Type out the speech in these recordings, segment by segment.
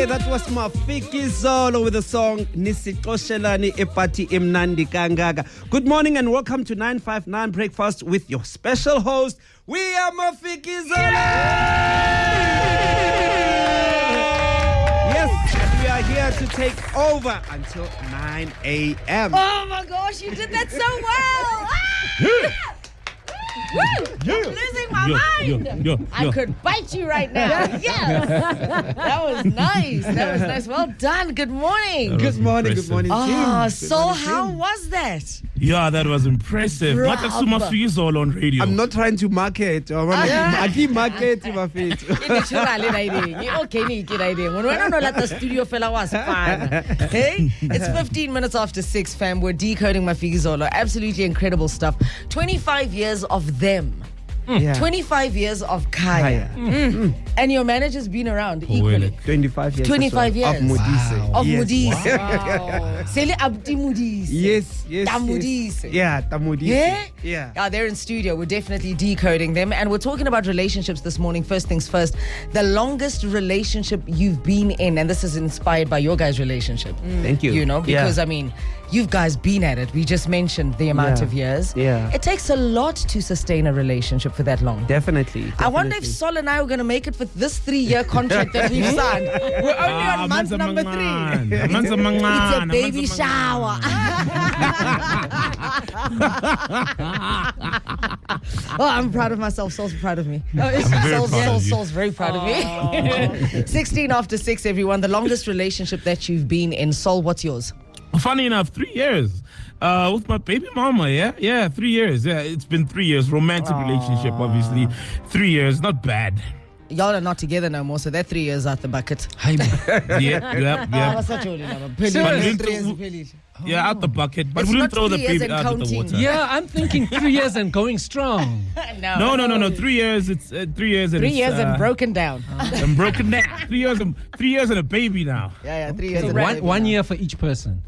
that was Mafikizolo with the song Nisixoshelani Epati Imnandi Kangaka. Good morning and welcome to 959 Breakfast with your special host. We are Mafikizolo! Yes, and we are here to take over until 9 a.m. Oh my gosh, you did that so well! Woo! I'm losing my mind. I could bite you right now. Yes. That was nice. That was nice. Well done. Good morning. Good morning, team. So how was that? Yeah, that was impressive. What a Mafikizolo on radio. I'm not trying to market. I keep marketing my feet. The studio fella was fun. Hey, it's 15 minutes after 6, fam. We're decoding Mafikizolo. Absolutely incredible stuff. 25 years of them. Yeah. 25 years of Kaya. And your manager's been around equally. 25 years. 25 years. Of Modise. Wow. Of Modise. Wow. Sele Abdi Modise. Yes. Modise. Yeah, Modise. Yeah, they're in studio. We're definitely decoding them. And we're talking about relationships this morning. First things first, the longest relationship you've been in. And this is inspired by your guys' relationship. Thank you. You know, because I mean, you guys been at it. We just mentioned the amount of years. Yeah. It takes a lot to sustain a relationship for that long. Definitely. I wonder if Sol and I are going to make it for this 3-year contract that we've signed. We're only on month number 3. It's a baby shower. I'm proud of myself. Sol's proud of me. Sol's very proud of me. 16 after 6, everyone. The longest relationship that you've been in. Sol, what's yours? Funny enough, 3 years. With my baby mama, yeah, 3 years. Yeah, it's been 3 years. Romantic relationship, obviously. 3 years, not bad. Y'all are not together no more, so that 3 years out the bucket. Yeah, out the bucket, but It's we didn't not throw the 3 years baby and out of the counting. water. Yeah, I'm thinking 3 years and going strong. No. 3 years. It's 3 years. And 3 years and broken down. And broken down. 3 years and a baby now. Yeah, 3 years. So and one year for each person.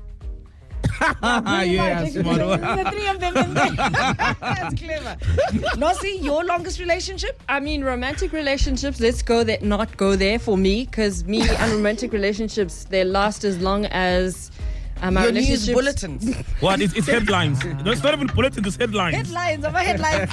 Yeah, smart one. The 3 of them in there. That's clever. Nossi, your longest relationship? I mean, romantic relationships, let's not go there for me, because me and romantic relationships, they last as long as my your news relationships. bulletins. What? It's headlines. No, it's not even bulletins, it's headlines. Headlines, of a headlines.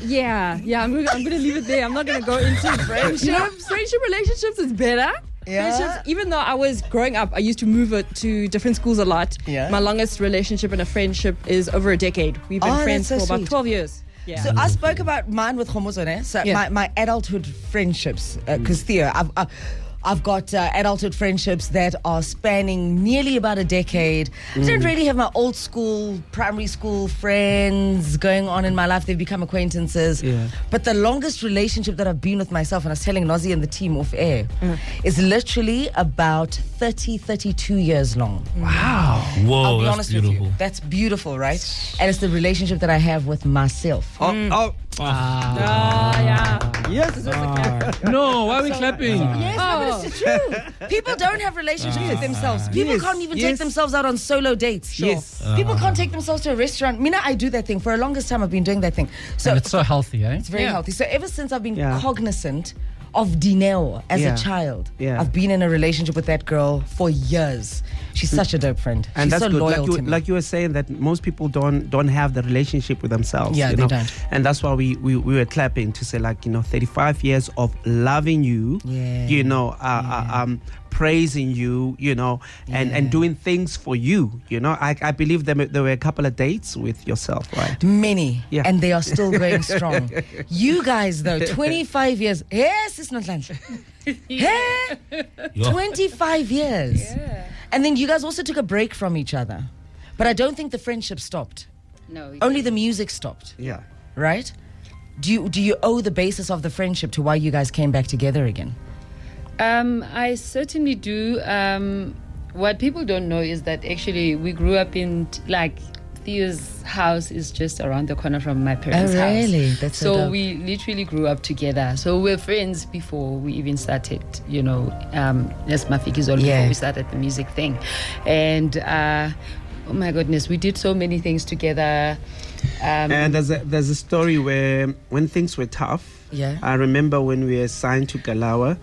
Yeah, I mean, I'm going to leave it there. I'm not going to go into friendships. Friendship relationships is better. Yeah. Even though I was growing up, I used to move to different schools a lot. Yeah. My longest relationship and a friendship is over a decade. We've been friends for about 12 years. Yeah. So I spoke about mine with Khomosone. So my adulthood friendships, because Theo, I've got adulthood friendships that are spanning nearly about a decade. I don't really have my old school, primary school friends going on in my life. They've become acquaintances. Yeah. But the longest relationship that I've been with myself, and I was telling Nozi and the team off air, is literally about 32 years long. Wow. Whoa, I'll be that's honest beautiful. with you. That's beautiful, right? And it's the relationship that I have with myself. Yeah. Yes. No, why are we clapping? Yes, but it's true. People don't have relationships with themselves. People can't even take themselves out on solo dates. Sure. Yes. People can't take themselves to a restaurant. Mina, I do that thing. For the longest time, I've been doing that thing. So And it's so healthy, eh? it's very healthy. So ever since I've been cognizant of Dineo as a child, I've been in a relationship with that girl for years. She's such a dope friend. And She's that's so good. loyal to me. Like you were saying, that most people don't have the relationship with themselves. Yeah, you they know? don't. And that's why we were clapping to say, 35 years of loving you, praising you, and doing things for you. I believe there were a couple of dates with yourself, right? Many. Yeah. And they are still going strong. You guys, though, 25 years. Yes, it's not Nhlanhla. 25 years. Yeah. And then you guys also took a break from each other. But I don't think the friendship stopped. No. Only the music stopped. Yeah. Right? Do you owe the basis of the friendship to why you guys came back together again? I certainly do. What people don't know is that actually we grew up in Theo's house is just around the corner from my parents' house. Oh, really? That's so dope. We literally grew up together. So we're friends before we even started, as Mafikizolo, before we started the music thing. And oh my goodness, we did so many things together. And there's a story where when things were tough, Yeah. I remember when we were signed to Galawa,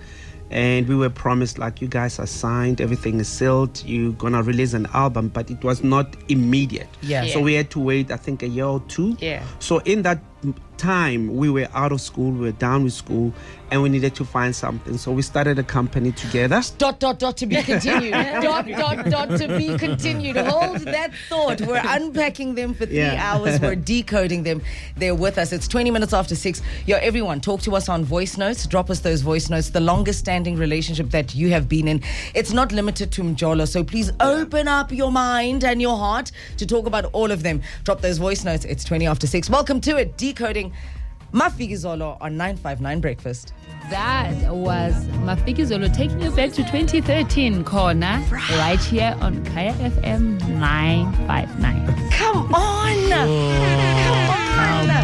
and we were promised, like, you guys are signed, everything is sealed, you're gonna release an album, but it was not immediate. Yeah. So we had to wait, I think, a year or two. Yeah. So in that time, we were out of school, we were done with school, and we needed to find something. So we started a company together. Dot to be continued. dot to be continued. Hold that thought. We're unpacking them for 3 hours. We're decoding them. They're with us. It's 20 minutes after 6. Yo, everyone, talk to us on voice notes. Drop us those voice notes. The longest standing relationship that you have been in. It's not limited to Mjolo. So please open up your mind and your heart to talk about all of them. Drop those voice notes. It's 20 after 6. Welcome to it. Decoding Mafikizolo on 959 Breakfast. That was Mafikizolo taking you back to 2013, corner, right here on Kaya FM 959. Come on! Come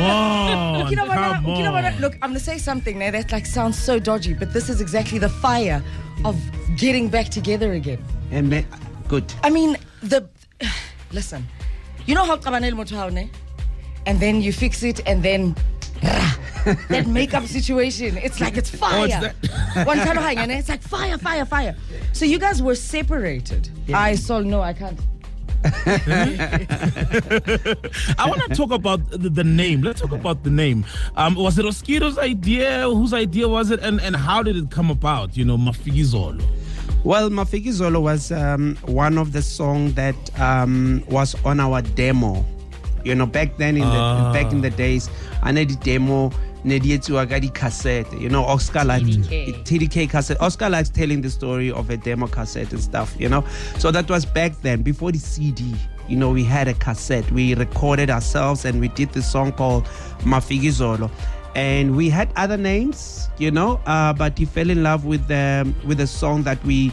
on! Look, Come on. Look, I'm going to say something now that like sounds so dodgy, but this is exactly the fire of getting back together again. And good. I mean, listen, you know how Kabanel Motohaune? And then you fix it, and then that makeup situation, it's like it's fire. It's like fire. So you guys were separated. Yeah. I can't. I want to talk about the name. Let's talk about the name. Was it Oskido's idea? Whose idea was it? And how did it come about? Mafikizolo. Well, Mafikizolo was one of the songs that was on our demo. Back then back in the days, I need the demo, Nedietsuagadi cassette, Oscar likes TDK cassette. Oscar likes telling the story of a demo cassette and stuff, So that was back then, before the CD. We had a cassette. We recorded ourselves and we did the song called Mafikizolo. And we had other names, but he fell in love with the song that we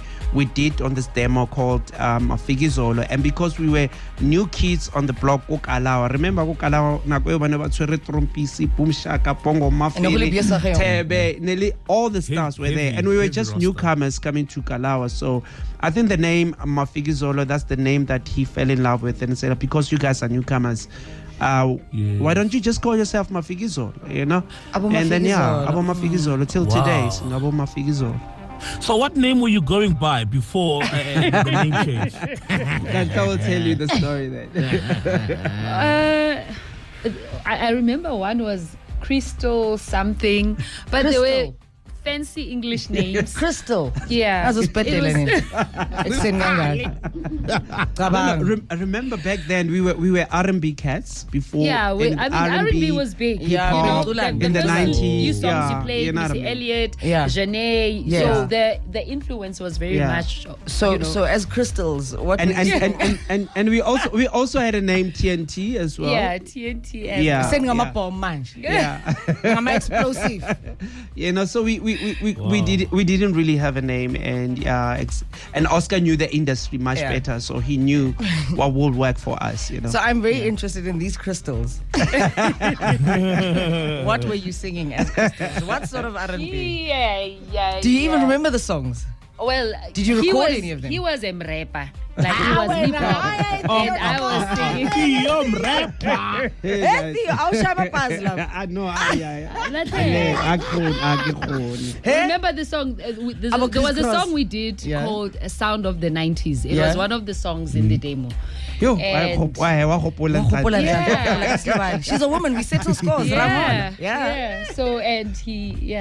did on this demo called Mafikizolo. And because we were new kids on the block, Kokalawa. Remember Kokalawa, Trompisi, Boom Shaka, Pongo, Mafili, Tebe, nearly all the stars were there. And we were just newcomers coming to Kalawa. So I think the name Mafikizolo, that's the name that he fell in love with, and said, because you guys are newcomers, why don't you just call yourself Mafikizolo, And then Abo Mafikizolo till today, Abo Mafikizolo. So what name were you going by before the name change? I will tell you the story then. I remember one was Crystal something, but there were fancy English names. Crystal. Yeah. I remember back then we were R&B cats before. Yeah, R&B was big. Yeah, in the 90s. New songs you played, Missy Elliott, Janae. Yeah. So the influence was very much. So as crystals, what? And we also had a name TNT as well. Yeah, TNT. Sending a bomb man. Yeah. I'm explosive. So we didn't really have a name, and Oscar knew the industry much better, so he knew what would work for us. So I'm very interested in these crystals. What were you singing as crystals? What sort of R&B? Yeah. Do you even remember the songs? Well, did you record any of them? He was a rapper. Like he was hip hop, and I was singing. Remember the song? There was a song we did called "A Sound of the 90s." It was one of the songs in the demo. She's a woman. We settle scores. Yeah. So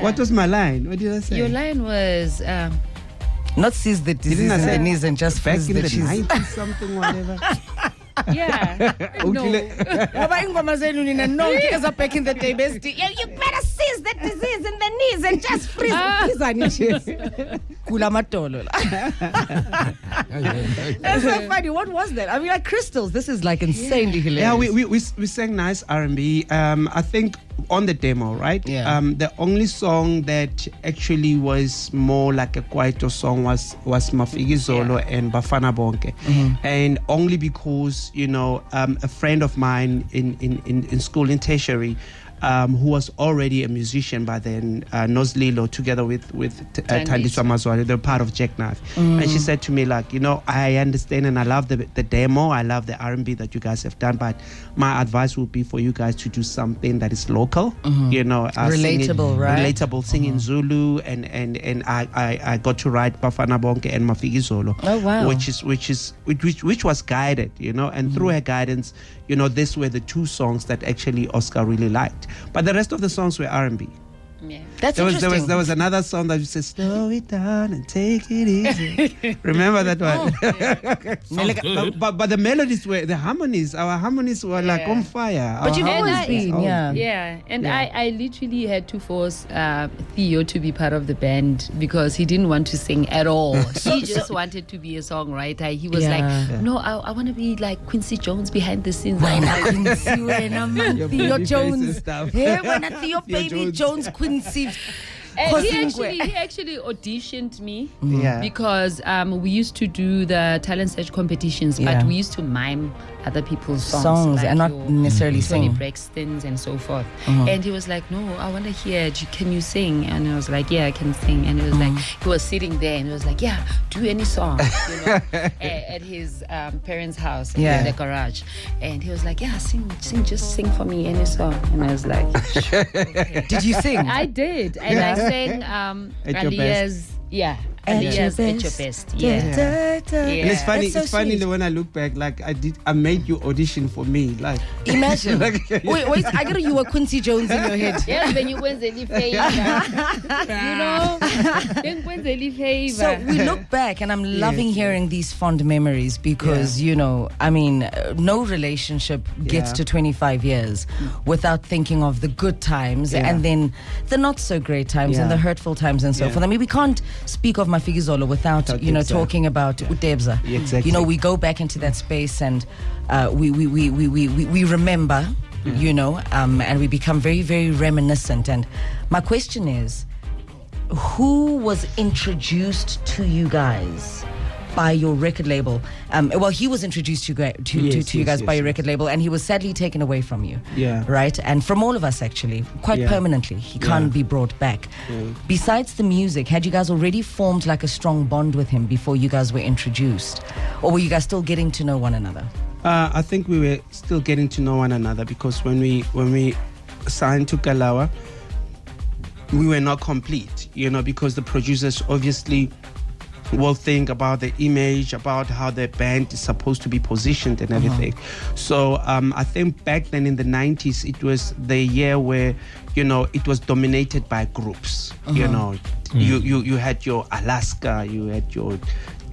What was my line? What did I say? Your line was. Not seize the disease in the knees and just back freeze in the cheese. 90s, something, whatever. Yeah. No. Back in the day, you better seize the disease in the knees and just freeze the cheese. That's so funny. What was that? I mean, like crystals. This is like insanely hilarious. Yeah, we sang nice R&B. I think on the demo, right? Yeah. The only song that actually was more like a kwaito song was Mafikizolo and Bafana Bonke. And only because, a friend of mine in school in tertiary, who was already a musician by then, Nozlilo, together with Thandiswa Mazwale. They're part of Jackknife. And she said to me, like, you know, I understand and I love the demo, I love the R&B that you guys have done, but my advice would be for you guys to do something that is local, you know, relatable, right? Relatable, singing Zulu, and I got to write Bafana Bonke and Mafikizolo. Oh wow! Which was guided, you know, and through her guidance, you know, these were the two songs that actually Oscar really liked. But the rest of the songs were R&B. Yeah. That's interesting. There was another song that you said, slow it down and take it easy. Remember that one? But the melodies were, our harmonies were like on fire. But you've Our always harmonies- been, Yeah, and I literally had to force Theo to be part of the band because he didn't want to sing at all. He just wanted to be a songwriter. He was like, no, I want to be like Quincy Jones behind the scenes. Your Theo baby Jones. face and stuff. Hey, when I Theo Theo baby Jones Quincy. And he actually auditioned me Yeah. because we used to do the talent search competitions, Yeah. but we used to mime other people's songs And not your necessarily Tony sing. Braxton's and so forth. And he was like, no, I want to hear, can you sing? And I was like, yeah, I can sing. And he was like, he was sitting there and he was like, yeah, do any song, you know, at his parents' house in the garage. And he was like, yeah, sing, just sing for me any song. And I was like, sure, okay. Did you sing? I did, and I sang At Your Alia's, Alia's At Your Best, yeah. And it's funny. That's so It's funny sweet. when I look back. Like I made you audition for me. Like Imagine. Like- wait, I got you were Quincy Jones in your head. Yes, when you went the favor, you know, then went the favor. So we look back, and I'm loving hearing these fond memories because, you know, I mean, no relationship gets Yeah. to 25 years without thinking of the good times and then the not so great times and the hurtful times and so forth. I mean, we can't speak of Mafikizolo without, you know, Utebza. talking about Utebza. Yeah, exactly. You know, we go back into that space and we remember, you know, and we become very, very reminiscent. And my question is, who was introduced to you guys by your record label? Well, he was introduced to you guys by your record label, and he was sadly taken away from you. Yeah. Right? And from all of us, actually, quite permanently. He can't be brought back. Besides the music, had you guys already formed like a strong bond with him before you guys were introduced? Or were you guys still getting to know one another? I think we were still getting to know one another because when we signed to Kalawa, we were not complete, you know, because the producers obviously will think about the image, about how the band is supposed to be positioned and everything. So I think back then in the 90s, it was the year where, you know, it was dominated by groups. You know, you had your Alaska, you had your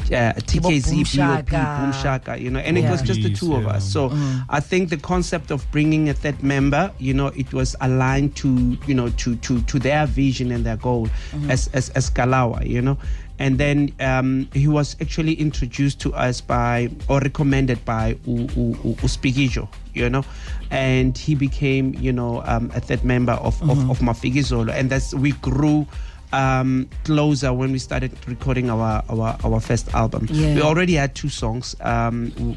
TKZ, Boom Shaka, you know, and it was just the two of us. So I think the concept of bringing a third member, you know, it was aligned to, you know, to their vision and their goal as Kalawa, you know. And then he was actually introduced to us by, or recommended by Uspigijo, you know, and he became, you know, a third member of Mafikizolo, and that's, we grew closer when we started recording our first album. We already had two songs,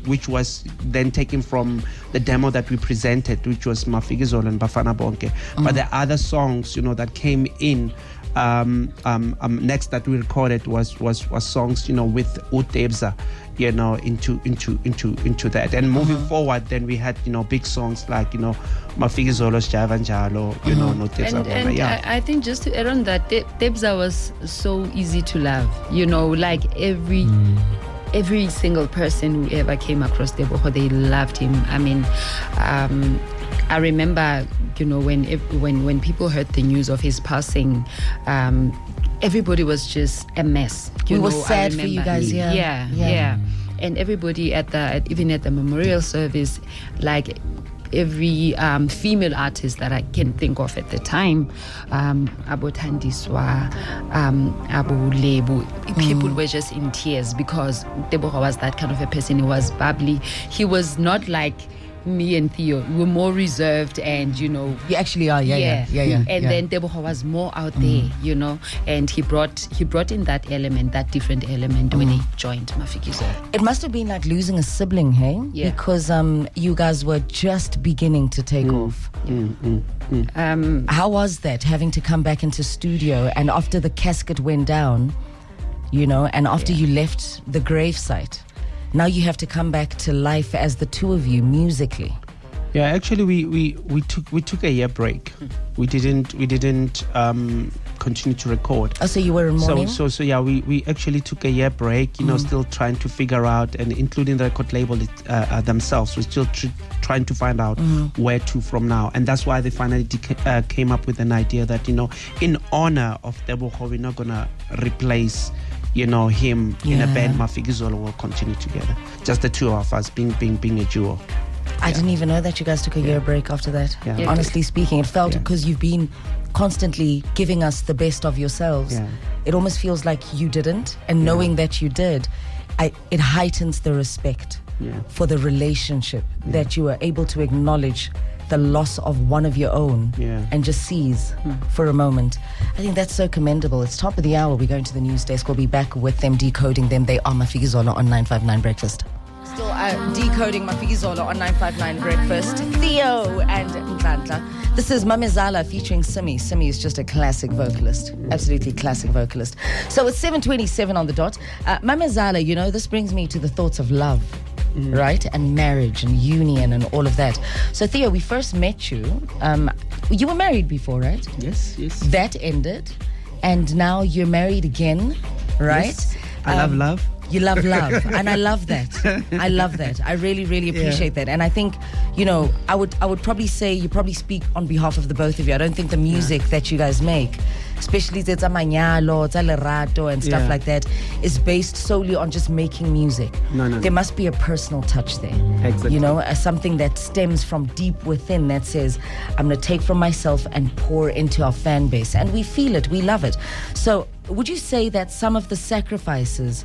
which was then taken from the demo that we presented, which was Mafikizolo and Bafana Bonke. But the other songs, you know, that came in next that we recorded was songs, you know, with Utebza, you know, into that. And moving forward, then we had, you know, big songs like, you know, Mafikizolo's Java Njalo, you know, no Tebza. And I think just to add on that, Tebza was so easy to love, you know, like every single person who ever came across Teboho, they loved him. I mean, I remember, you know, when people heard the news of his passing, everybody was just a mess. We were sad for you guys, yeah. And everybody even at the memorial service, like every female artist that I can think of at the time, Abu Thandiswa, Abu Lebu, people were just in tears because Teboho was that kind of a person. He was bubbly. He was not like me and Theo were more reserved, and you actually are. Yeah. And then Tebogo was more out there, and he brought in that element, that different element when he joined Mafikizolo. It must have been like losing a sibling, hey? Yeah. Because you guys were just beginning to take off. How was that, having to come back into studio, and after the casket went down, and after you left the gravesite, now you have to come back to life as the two of you musically? Yeah, actually, we took a year break. We didn't continue to record. Oh, so you were in mourning? So yeah, we actually took a year break. Still trying to figure out, and including the record label themselves, we're still trying to find out where to from now. And that's why they finally came up with an idea that in honor of Tebogo, we're not gonna replace him in a band. Mafikizolo will continue together, just the two of us being a duo. I didn't even know that you guys took a year break after that. Yeah. Honestly speaking, it felt, because you've been constantly giving us the best of yourselves. Yeah. It almost feels like you didn't, and knowing that you did, it heightens the respect for the relationship, that you were able to acknowledge the loss of one of your own and just seize for a moment. I think that's so commendable. It's top of the hour. We're going to the news desk. We'll be back with them, decoding them. They are Mafikizolo on 959 Breakfast. Still decoding Mafikizolo on 959 Breakfast. Theo and Nhlanhla. This is Mamezala featuring Simi. Simi is just a classic vocalist. Absolutely classic vocalist. So it's 7:27 on the dot. Mamezala, this brings me to the thoughts of love. Right? And marriage and union and all of that. So Theo, we first met you. You were married before, right? Yes. That ended. And now you're married again, right? Yes. I love love. You love love. And I love that. I love that. I really, really appreciate that. And I think, I would probably say you probably speak on behalf of the both of you. I don't think the music that you guys make, especially Zetsa Manyalo, Lerato and stuff like that, is based solely on just making music. No. There must be a personal touch there. Exactly. Something that stems from deep within that says, I'm going to take from myself and pour into our fan base. And we feel it. We love it. So would you say that some of the sacrifices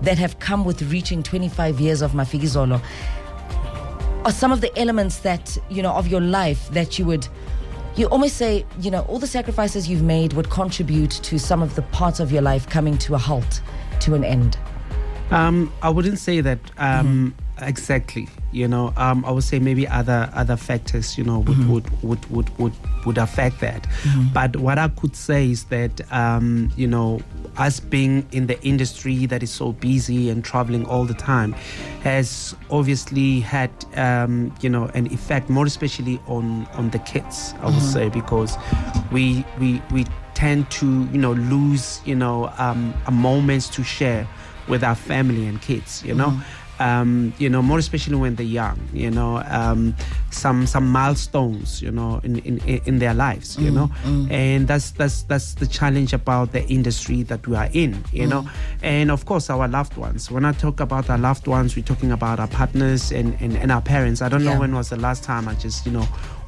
that have come with reaching 25 years of Mafikizolo are some of the elements that, of your life that you almost say, all the sacrifices you've made would contribute to some of the parts of your life coming to a halt, to an end? I wouldn't say that exactly. I would say maybe other factors, would affect that. But what I could say is that, us being in the industry that is so busy and traveling all the time has obviously had, an effect, more especially on the kids, I would say, because we tend to, lose, moments to share with our family and kids, more especially when they're young, some milestones, in their lives, and that's the challenge about the industry that we are in, and of course our loved ones. When I talk about our loved ones, we're talking about our partners and our parents. I don't know when was the last time I just,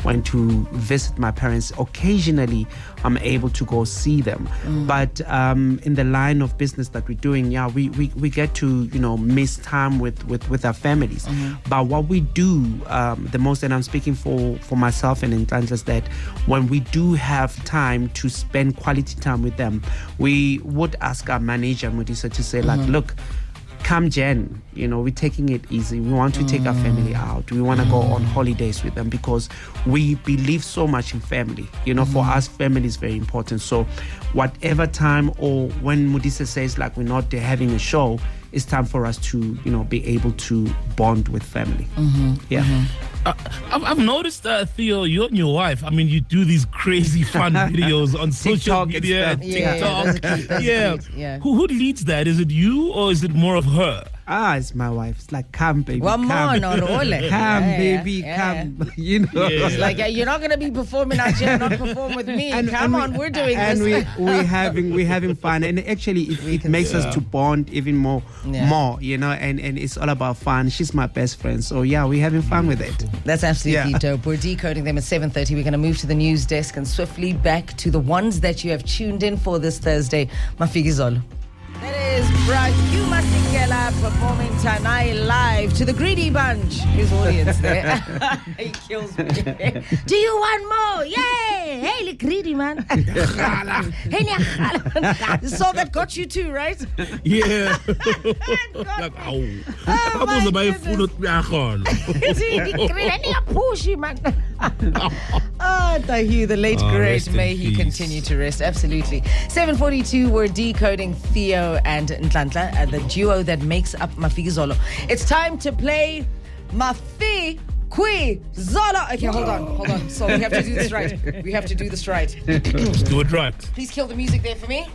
went to visit my parents. Occasionally I'm able to go see them, but in the line of business that we're doing, we get to miss time with our families. But what we do the most, and I'm speaking for myself and Nhlanhla, is that when we do have time to spend quality time with them, we would ask our manager Modise to say, look, come Jan, we're taking it easy. We want to take our family out. We want to go on holidays with them because we believe so much in family. For us, family is very important. So whatever time, or when Modise says we're not having a show, it's time for us to, be able to bond with family. I've noticed, Theo, you and your wife, you do these crazy fun videos on social media, TikTok. Who leads that? Is it you or is it more of her? It's my wife. It's like, come, baby, come. Come, baby, yeah. come. It's like, you're not going to be performing out here, not perform with me. Come on, we're doing and this. And we're having fun. And actually, it makes us to bond even more, and it's all about fun. She's my best friend. So, we're having fun with it. That's absolutely dope. We're decoding them at 7:30. We're going to move to the news desk and swiftly back to the ones that you have tuned in for this Thursday. Mafikizolo. That is Right, you Mafikizolo performing Tanai live to the Greedy Bunch. His audience there. He kills me. Do you want more? Yay! Hey, the greedy man. Hey, the song that got you too, right? Yeah. Like, oh my pushy man. Tahi, the late great, may he continue to rest. Absolutely. 7:42, we're decoding Theo and Nhlanhla, the duo that makes up Mafikizolo. It's time to play Mafikizolo. Okay, hold on. So we have to do this right. Let's do it right. Please kill the music there for me.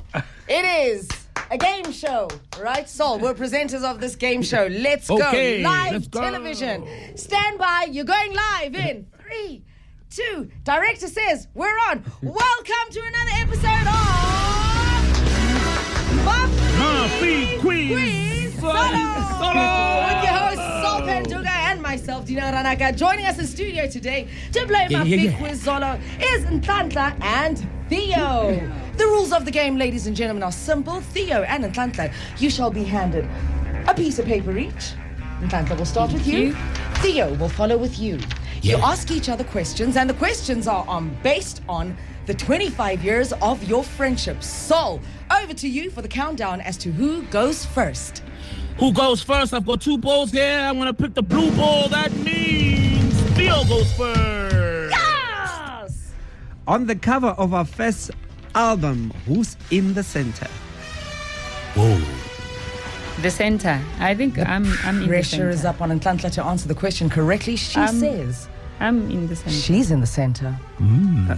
It is a game show, right? Sol, we're presenters of this game show. Let's go. Live television. Stand by. You're going live in 3, 2. Director says we're on. Welcome to another episode of Mafikizolo with your hosts Sol Phenduka and myself, Dineo Ranaka. Joining us in studio today to play Mafikizolo is Nhlanhla and Theo. The rules of the game, ladies and gentlemen, are simple. Theo and Nhlanhla, you shall be handed a piece of paper each. Nhlanhla will start with you. Theo will follow with you. You ask each other questions, and the questions are based on the 25 years of your friendship. Sol, over to you for the countdown as to who goes first. Who goes first? I've got 2 balls here. I'm going to pick the blue ball. That means Theo goes first. Yes! On the cover of our first album, who's in the center? Whoa. The center. I think I'm in the center. Pressure is up on Nhlanhla to answer the question correctly. She says I'm in the center. she's in the center.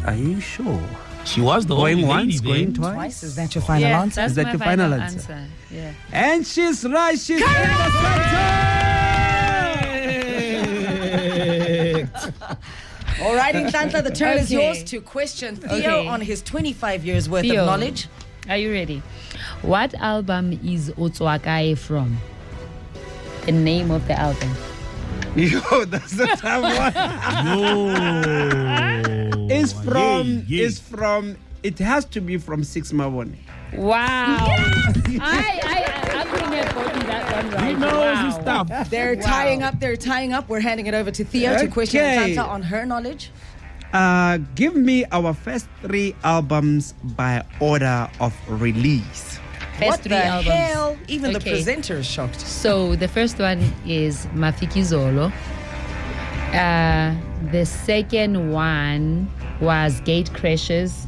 Are you sure? She was the Going only once, lady going then. twice. Is that your final answer? That's Is that my your final answer? Yeah. And she's right. She's in the center. All right, Nhlanhla, the turn is Okay. yours to question Theo Okay. on his 25 years worth Theo, of knowledge. Are you ready? What album is Otswakae from? The name of the album. Yo, that's the tough one. No. It's from. Yeah. It's from. It has to be from 6 Mabone. Wow. I'm going to have gotten that one right. He knows his stuff. They're tying up. We're handing it over to Theo to question Okay. Nhlanhla on her knowledge. Give me our first 3 albums by order of release. First What 3 the albums. hell? Even the Okay. presenter is shocked. So the first one is Mafikizolo. The second one was Gate Crashes.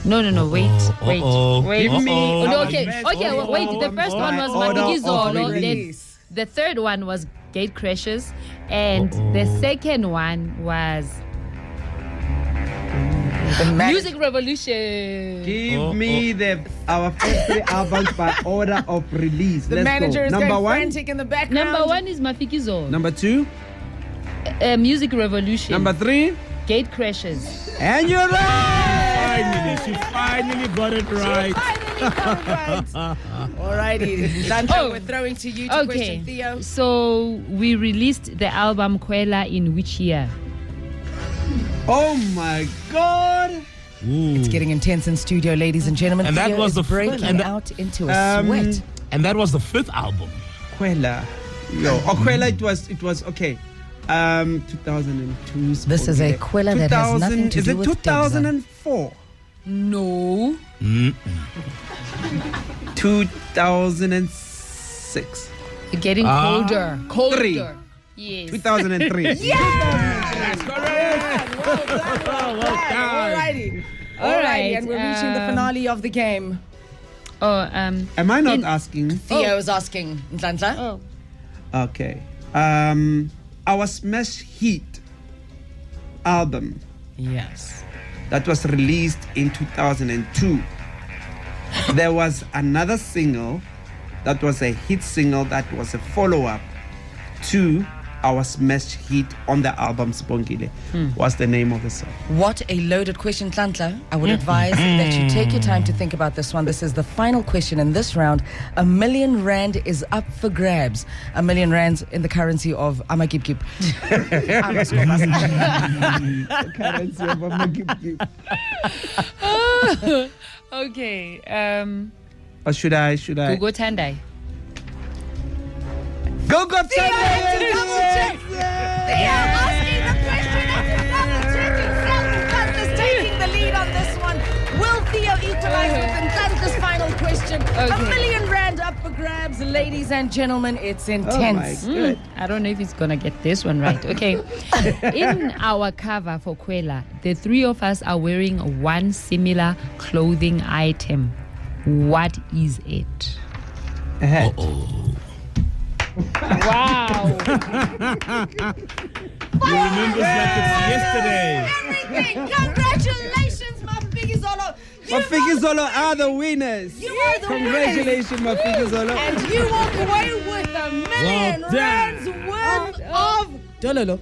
No, wait. Give me no, our okay, best wait. The first one was order of Mafikizolo. Then release. the third one was Gate Crashes, and the second one was Music Revolution. Give me our first 3 albums by order of release. The Let's manager go. is Number going 1. frantic in the background. Number 1 is Mafikizolo. Number 2. Music Revolution. Number 3. Gate Crashes. And you're right. She finally got it right. Alrighty, Nhlanhla, we're throwing to you to question Theo. So we released the album Kwela in which year? Oh my God. It's getting intense in studio, ladies and gentlemen. And that Theo was is the breaking out into a sweat. And that was the 5th album. Kwela. Kwela, it was okay. 2002. This is a Kwela that has nothing to do with Is it 2004? No. 2006. You're getting colder. Three. Yes. 2003. That's correct. Alrighty. Alright, And we're reaching the finale of the game. Am I not asking? Theo is asking Nhlanhla. Oh. Okay. Our smash hit album Yes. that was released in 2002. There was another single that was a hit single that was a follow-up to our smash hit on the album Spongile. What's the name of the song? What a loaded question, Nhlanhla. I would advise that you take your time to think about this one. This is the final question in this round. R1 million is up for grabs. R1 million in the currency of Amagibgib. Currency of Amagibgib. Okay. Or should I? Gugu Tandai. Go, Sunday! Theo had to double check. Theo asking the question and double checking. Nhlanhla's taking the lead on this one. Will Theo equalize with Nhlanhla's final question? Okay. R1 million up for grabs, ladies and gentlemen. It's intense. Oh my God. I don't know if he's gonna get this one right. Okay. In our cover for Kwela, the three of us are wearing one similar clothing item. What is it? Ahead. Wow. You remember like it's yesterday. Everything. Congratulations, Mafikizolo. Mafikizolo are the winners. You are the Congratulations, Mafikizolo. And you walk away with $1 million Well done. worth of Dololo.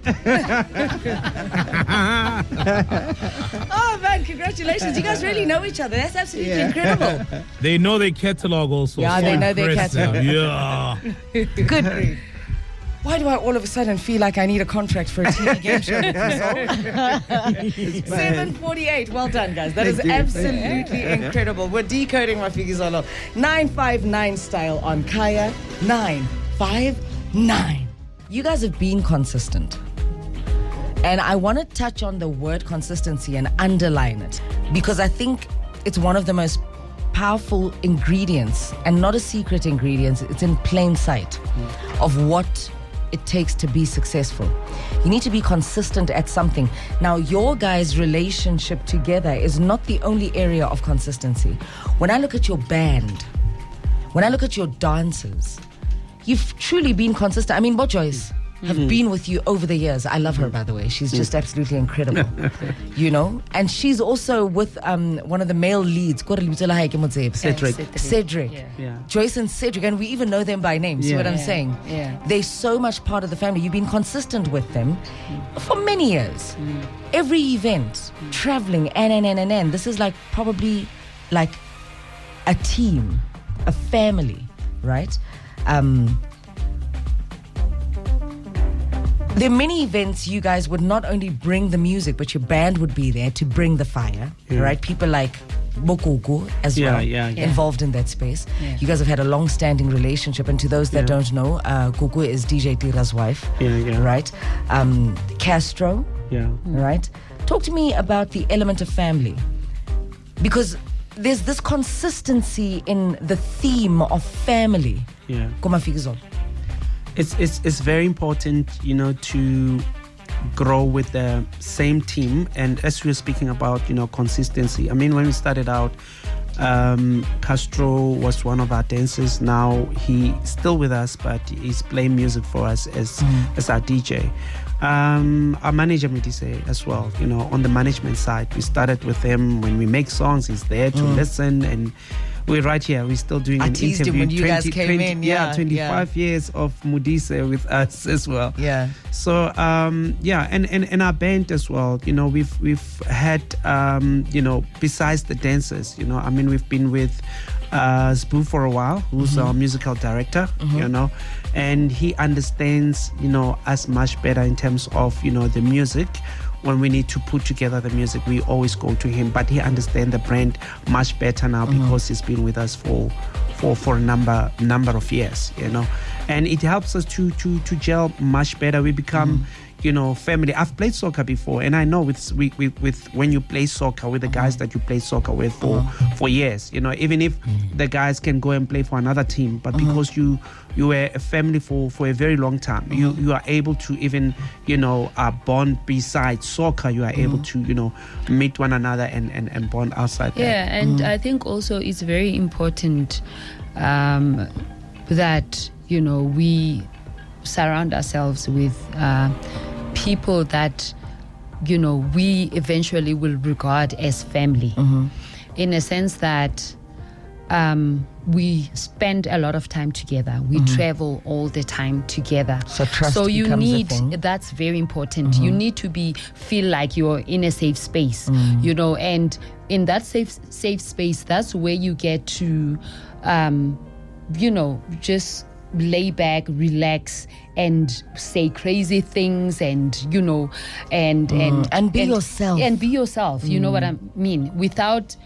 Oh man, congratulations. You guys really know each other. That's absolutely incredible. They know their catalog also. Yeah, so they know their impressive. catalog. Yeah. Good grief. Why do I all of a sudden feel like I need a contract for a TV game show? 7:48. Well done, guys. That is absolutely incredible. We're decoding Mafikizolo 959 style on Kaya 959. You guys have been consistent. And I want to touch on the word consistency and underline it because I think it's one of the most powerful ingredients and not a secret ingredient. It's in plain sight of what it takes to be successful. You need to be consistent at something. Now, your guys' relationship together is not the only area of consistency. When I look at your band, when I look at your dancers, you've truly been consistent. I mean, Bo Joyce have been with you over the years. I love her, by the way. She's just absolutely incredible. You know? And she's also with one of the male leads. Cedric. Yeah. Joyce and Cedric. And we even know them by name. See what I'm saying? Yeah. They're so much part of the family. You've been consistent with them for many years. Every event, traveling, and. This is like probably like a team, a family, right? There are many events you guys would not only bring the music, but your band would be there to bring the fire, right? People like Bokuku as well, involved in that space. Yeah. You guys have had a long-standing relationship, and to those that don't know, Kuku is DJ Tira's wife, right? Castro, right? Talk to me about the element of family, because there's this consistency in the theme of family. Yeah. Mafikizolo. It's very important, you know, to grow with the same team. And as we were speaking about, you know, consistency. I mean, when we started out, Castro was one of our dancers. Now he's still with us, but he's playing music for us as our DJ. Our manager Modise as well, you know, on the management side. We started with him. When we make songs, he's there to listen, and we're right here. We're still doing I an teased interview. him when you guys came in. 25 years of Modise with us as well. Yeah. So and our band as well. You know, we've had you know, besides the dancers, you know, I mean, we've been with Sbu for a while, who's our musical director, you know, and he understands, you know, us much better in terms of, you know, the music. When we need to put together the music, we always go to him, but he understands the brand much better now because he's been with us for a number of years, you know, and it helps us to gel much better. We become you know, family. I've played soccer before, and I know with when you play soccer with the guys that you play soccer with for years, you know, even if the guys can go and play for another team, but because you were a family for a very long time, you are able to even, you know, bond besides soccer. You are able to, you know, meet one another and bond outside there. Yeah, and I think also it's very important that, you know, we surround ourselves with people that, you know, we eventually will regard as family, in a sense that we spend a lot of time together. We travel all the time together. So trust you becomes need, a thing. that's very important. You need to feel like you're in a safe space, you know, and in that safe space, that's where you get to, you know, just lay back, relax, and say crazy things, and, you know, and be yourself. And be yourself. You know what I mean? Without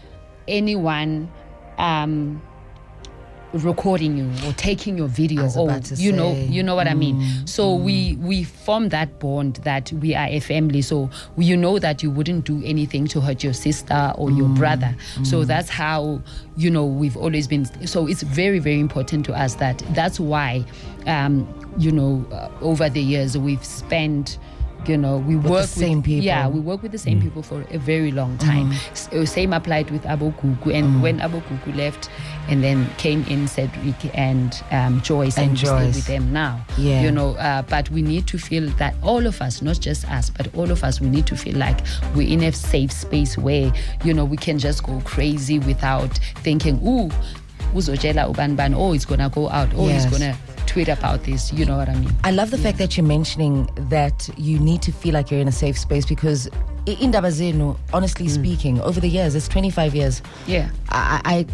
anyone recording you or taking your video, or you know what I mean. So we form that bond that we are a family. So you know that you wouldn't do anything to hurt your sister or your brother. So that's how we've always been. So it's very, very important to us that's why over the years we've spent. We work with the same people. Yeah, we work with the same people for a very long time. Same applied with Abo Kuku, and when Abo Kuku left, and then came in Cedric and Joyce, and we stay with them now. Yeah. But we need to feel that all of us, not just us, but all of us, we need to feel like we're in a safe space where we can just go crazy without thinking, uzojela uban, it's gonna go out, he's gonna tweet about this, you know what I mean. I love the fact that you're mentioning that you need to feel like you're in a safe space, because in Dabazeno, honestly speaking, over the years, it's 25 years. Yeah. I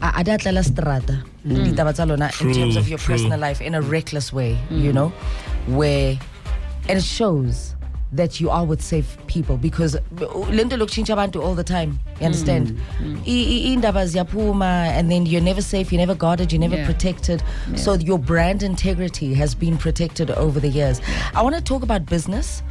datlala strata in terms of your personal life in a reckless way, where, and it shows that you are with safe people, because lento lokchinja abantu all the time, you understand? Indaba ziyaphuma, and then you're never safe, you're never guarded, you're never protected. So your brand integrity has been protected over the years. I want to talk about business.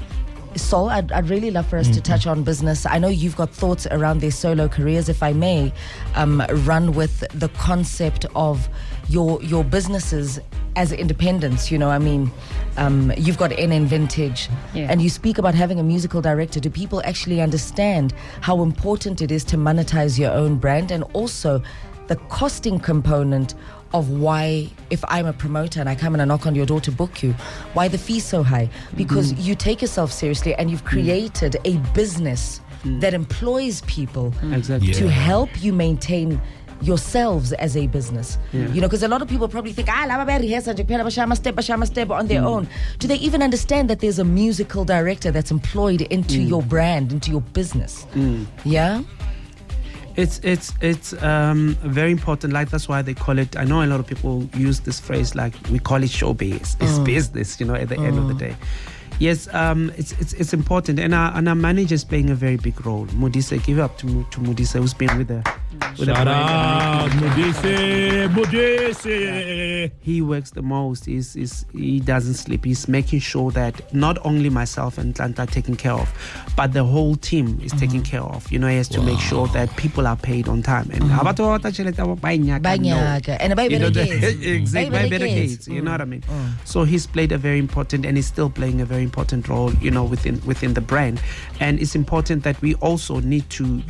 So I'd really love for us to touch on business. I know you've got thoughts around their solo careers. If I may run with the concept of your businesses as independents, you've got NN Vintage, and you speak about having a musical director. Do people actually understand how important it is to monetize your own brand, and also the costing component of why, if I'm a promoter and I come and I knock on your door to book you, why the fee's so high? Because you take yourself seriously, and you've created a business that employs people to help you maintain yourselves as a business. Because a lot of people probably think, step on their own. Do they even understand that there's a musical director that's employed into your brand, into your business? Yeah. It's very important. Like, that's why they call it, I know a lot of people use this phrase, like, we call it showbase. It's business, at the end of the day. Yes, it's important, and our manager's playing a very big role. Modise, give up to Modise, who's been with the Shout out Modise. He works the most. He doesn't sleep. He's making sure that not only myself and Nhlanhla are taken care of, but the whole team is taken care of. He has to make sure that people are paid on time. And exactly, you know what I mean? So he's played a very important, and is still playing a very important role, within the brand. And it's important that we also need to,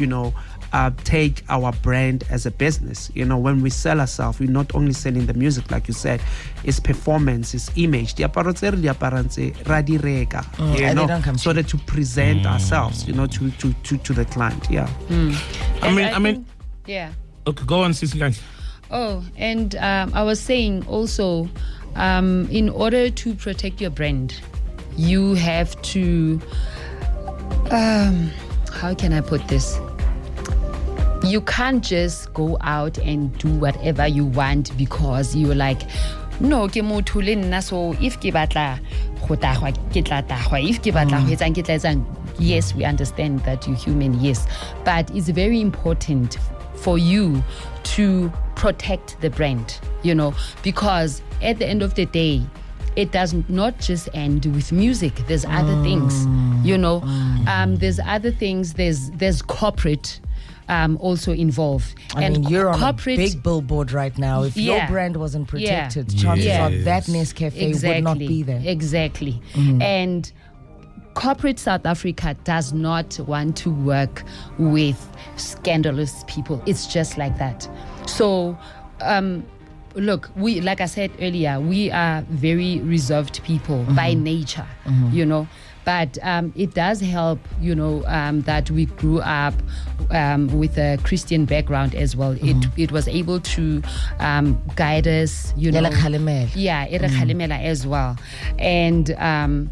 take our brand as a business. When we sell ourselves, we're not only selling the music, like you said, it's performance, it's image. So that to present ourselves, to the client. Yeah. I mean, yeah. Okay, go on, Sissy. Oh, and I was saying also, in order to protect your brand, you have to, how can I put this? You can't just go out and do whatever you want because you're like, no, ke motho le nna, so if ke batla go tagwa ke tla tagwa, if ke batla go etsang ke tla etsang. Yes, we understand that you're human, yes, but it's very important for you to protect the brand, because at the end of the day, it does not just end with music. There's other things, there's other things. There's corporate also involved. I mean, you're on a big billboard right now. If your brand wasn't protected, chances are that Nescafe would not be there. Exactly. And corporate South Africa does not want to work with scandalous people. It's just like that. So, look, we, like I said earlier, we are very reserved people by nature, But it does help, that we grew up with a Christian background as well. It was able to guide us, as well. And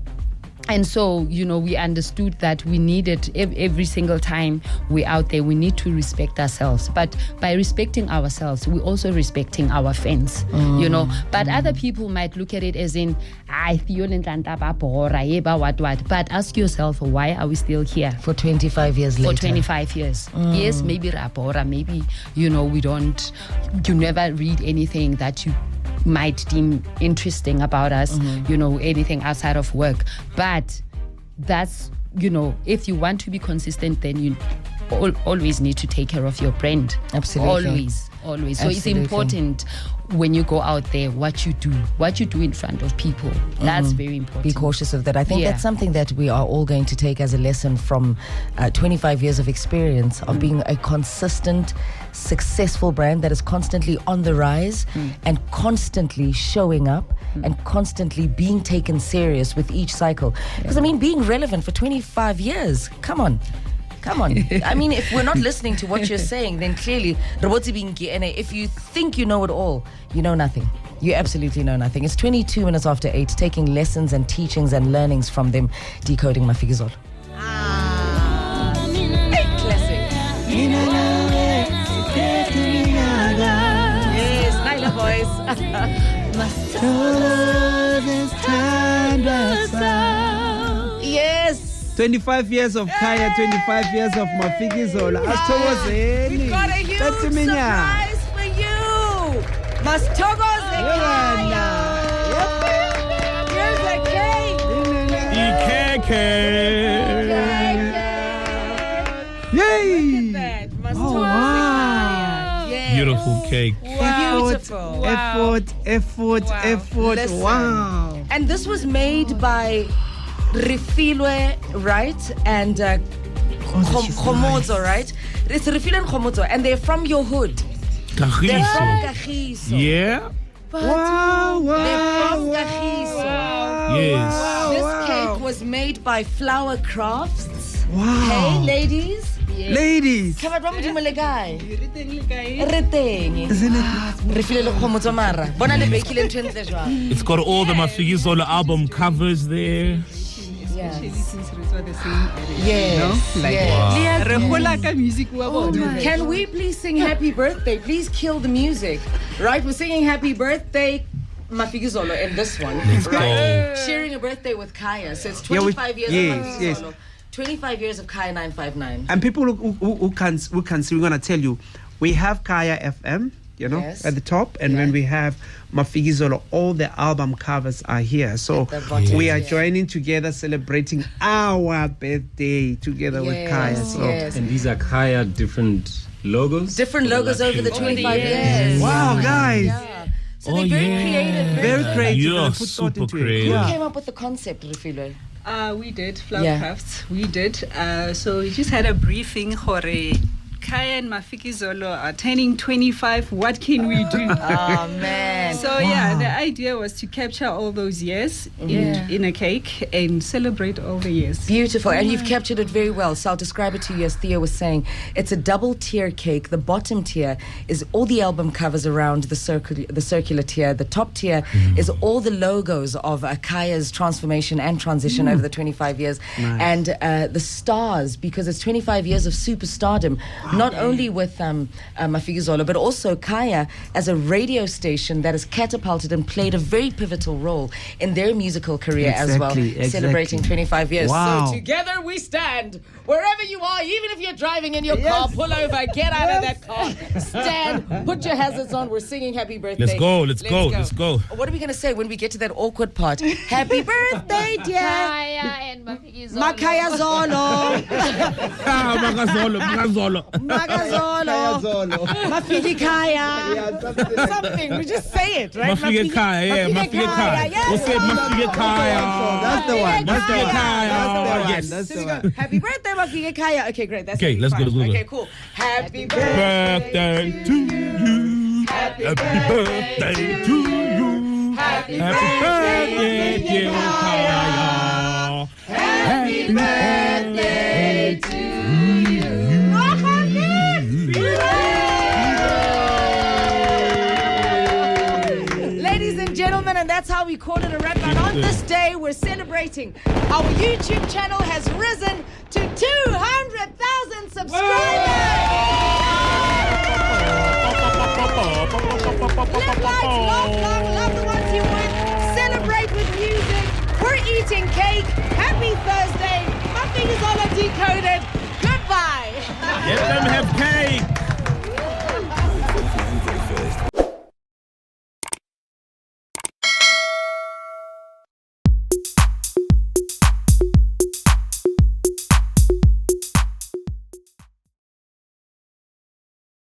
And so, we understood that we needed every single time we're out there, we need to respect ourselves. But by respecting ourselves, we're also respecting our fans, But other people might look at it as in, but ask yourself, why are we still here? For 25 years later. For 25 years. Yes, maybe rapora, maybe, you never read anything that you might deem interesting about us, anything outside of work. But that's, if you want to be consistent, then you always need to take care of your brand. Absolutely. Always. So it's important when you go out there, what you do in front of people. That's very important. Be cautious of that. I think that's something that we are all going to take as a lesson from 25 years of experience of being a consistent, successful brand that is constantly on the rise and constantly showing up and constantly being taken serious with each cycle. Because being relevant for 25 years, come on. I mean, if we're not listening to what you're saying, then clearly, if you think you know it all, you know nothing. You absolutely know nothing. It's 22 minutes after 8, taking lessons and teachings and learnings from them, decoding Mafikizolo. Classic. Yes, Nyla voice. Yes. 25 years of Kaya, 25 years of Mafikizolo. We've got a huge surprise for you. Masithokoze Kaya. Here's a cake. Yay! Look at that. Masithokoze Kaya. Yes. Beautiful cake. Beautiful. Effort. Listen. Wow. And this was made by Refilwe, right? And Khomozo, right? It's Refilwe and Khomozo, and they're from your hood. They're from Kagiso. Yeah. Wow. They're from Kagiso. Yes. This cake was made by Flower Crafts. Wow. Hey, ladies. Ladies. Come on, Romo Legai. Reteng. Refilwe le Khomozo mara. Bona le bekile ntwentle jwang. It's got all the Mafikizolo album covers there. Yes. Can we please sing happy birthday? Please kill the music. Right? We're singing happy birthday Mafikizolo in this one. Let's go. Sharing a birthday with Kaya. So it's 25 years of Mafikizolo. 25 years of Kaya 959. And people who can see, we're going to tell you, we have Kaya FM, at the top, and when we have Mafikizolo, all the album covers are here. So we are joining together, celebrating our birthday together with Kaya. So. And these are Kaya different logos? Different logos over the 25 years. Wow, guys. Yeah. So they're very creative. Very creative. You're super creative. Who came up with the concept, Refilwe? We did, Flower Crafts. We did. So we just had a briefing. Kaya and Mafikizolo are turning 25. What can we do? Oh, man. So, the idea was to capture all those years in a cake and celebrate all the years. Beautiful. And you've captured it very well. So I'll describe it to you as Theo was saying. It's a double tier cake. The bottom tier is all the album covers around the circular tier. The top tier is all the logos of Kaya's transformation and transition over the 25 years. Nice. And the stars, because it's 25 years of superstardom. Not only with Mafikizolo, but also Kaya as a radio station that has catapulted and played a very pivotal role in their musical career as well, celebrating 25 years. Wow. So together we stand, wherever you are, even if you're driving in your car, pull over, get out of that car, stand, put your hazards on, we're singing happy birthday. Let's go. What are we going to say when we get to that awkward part? Happy birthday, dear. Kaya and Mafikizolo. Makayazolo. Makazolo. Mafiki Kaya. Something. We just say it, right? Mafiki Kaya. Yes. We'll say Mafiki Kaya. That's the one. Mafiki Kaya. Yes. So we go, happy birthday, Mafiki Kaya. Okay, great. That's Okay, let's go. Okay, cool. Happy Birthday to you. Happy birthday to you. Happy birthday, dear Kaya. Happy birthday to you. Ladies and gentlemen, and that's that's how we call it a wrap. And on this day, we're celebrating. Our YouTube channel has risen to 200,000 subscribers. Live lights, love the ones you with. Celebrate with music. We're eating cake. Happy Thursday. Mafikizolo decoded. Goodbye.